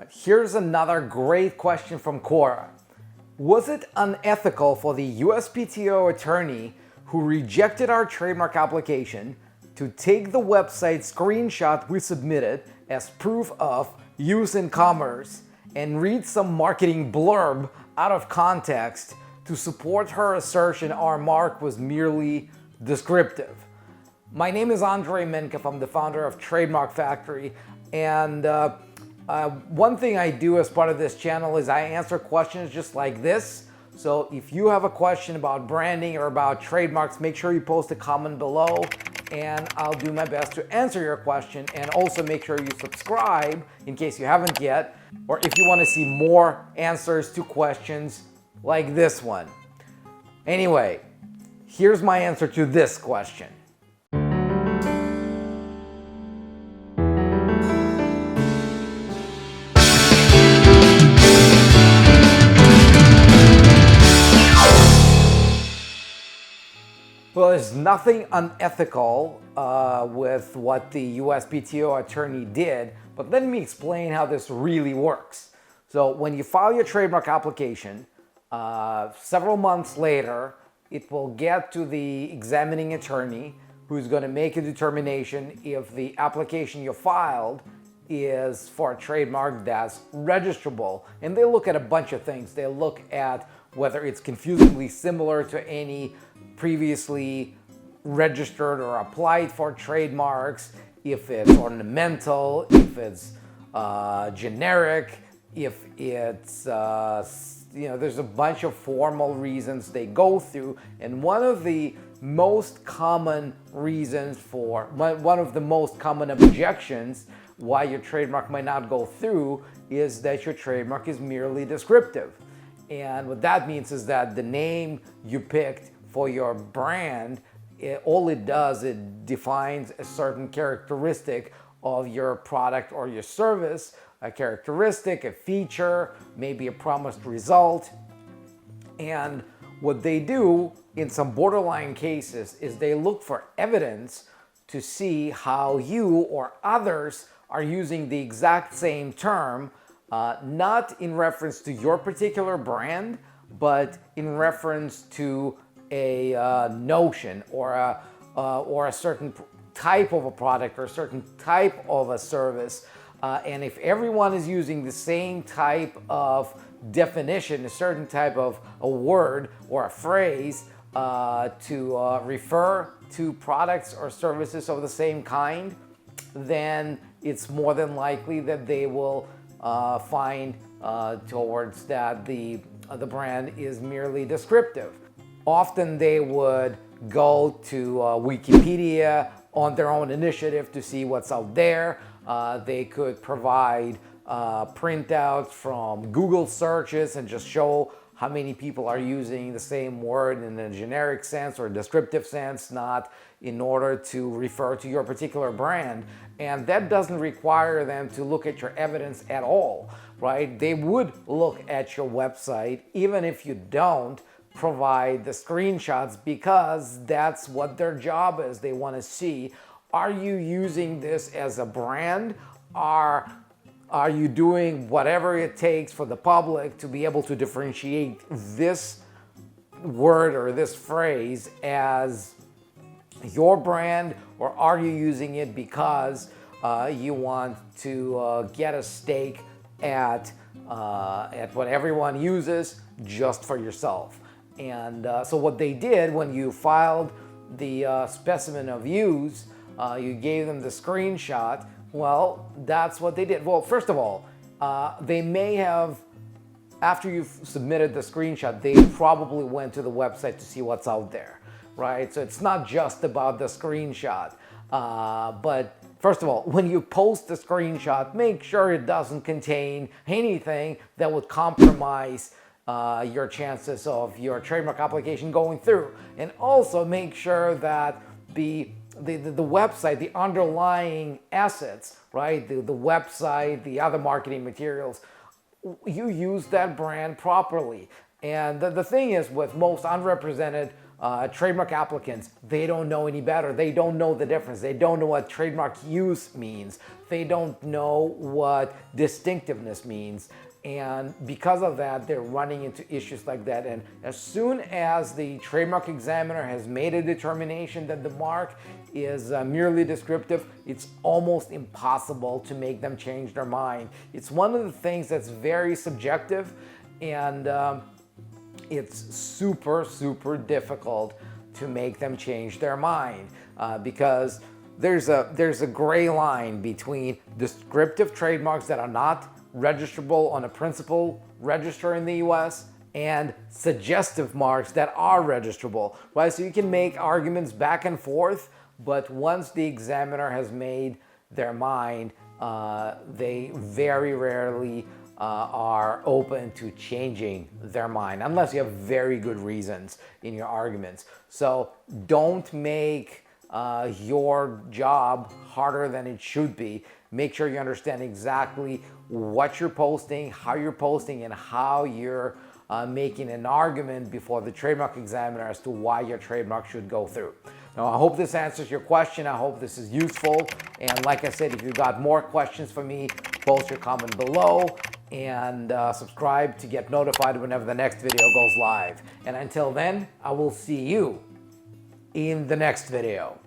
Here's another great question from Cora. Was it unethical for the USPTO attorney who rejected our trademark application to take the website screenshot we submitted as proof of use in commerce and read some marketing blurb out of context to support her assertion our mark was merely descriptive? My name is Andre Menkev. I'm the founder of Trademark Factory, and one thing I do as part of this channel is I answer questions just like this. So if you have a question about branding or about trademarks, make sure you post a comment below and I'll do my best to answer your question. And also make sure you subscribe in case you haven't yet, or if you want to see more answers to questions like this one. Anyway, here's my answer to this question. Well, there's nothing unethical with what the USPTO attorney did, but let me explain how this really works. So when you file your trademark application, several months later, it will get to the examining attorney who's going to make a determination if the application you filed is for a trademark that's registrable. And they look at a bunch of things. They look at whether it's confusingly similar to any previously registered or applied for trademarks, if it's ornamental, if it's generic, if it's, there's a bunch of formal reasons they go through. And one of the most common reasons one of the most common objections why your trademark might not go through is that your trademark is merely descriptive. And what that means is that the name you picked for your brand, all it does, it defines a certain characteristic of your product or your service, a characteristic, a feature, maybe a promised result. And what they do in some borderline cases is they look for evidence to see how you or others are using the exact same term, not in reference to your particular brand, but in reference to a notion or a certain type of a product or a certain type of a service. And if everyone is using the same type of definition, a certain type of a word or a phrase to refer to products or services of the same kind, then it's more than likely that they will find towards that the brand is merely descriptive. Often they would go to Wikipedia on their own initiative to see what's out there. They could provide printouts from Google searches and just show how many people are using the same word in a generic sense or a descriptive sense, not in order to refer to your particular brand. And that doesn't require them to look at your evidence at all, right? They would look at your website even if you don't provide the screenshots, because that's what their job is. They want to see, are you using this as a brand? Are you doing whatever it takes for the public to be able to differentiate this word or this phrase as your brand, or are you using it because you want to get a stake at what everyone uses just for yourself? And so what they did when you filed the specimen of use, you gave them the screenshot. Well, that's what they did. Well, first of all, they may have, after you've submitted the screenshot, they probably went to the website to see what's out there, right? So it's not just about the screenshot. But first of all, when you post the screenshot, make sure it doesn't contain anything that would compromise your chances of your trademark application going through. And also make sure that the website, the underlying assets, right? The website, the other marketing materials, you use that brand properly. And the thing is, with most unrepresented Trademark applicants, they don't know any better. They don't know the difference. They don't know what trademark use means. They don't know what distinctiveness means. And because of that, they're running into issues like that. And as soon as the trademark examiner has made a determination that the mark is merely descriptive, it's almost impossible to make them change their mind. It's one of the things that's very subjective, and it's super, super difficult to make them change their mind because there's a gray line between descriptive trademarks that are not registrable on a principal register in the US and suggestive marks that are registrable, right? So you can make arguments back and forth, but once the examiner has made their mind, they very rarely are open to changing their mind unless you have very good reasons in your arguments. So don't make your job harder than it should be. Make sure you understand exactly what you're posting, how you're posting, and how you're making an argument before the trademark examiner as to why your trademark should go through. Now, I hope this answers your question. I hope this is useful. And like I said, if you've got more questions for me, post your comment below and subscribe to get notified whenever the next video goes live. And until then, I will see you in the next video.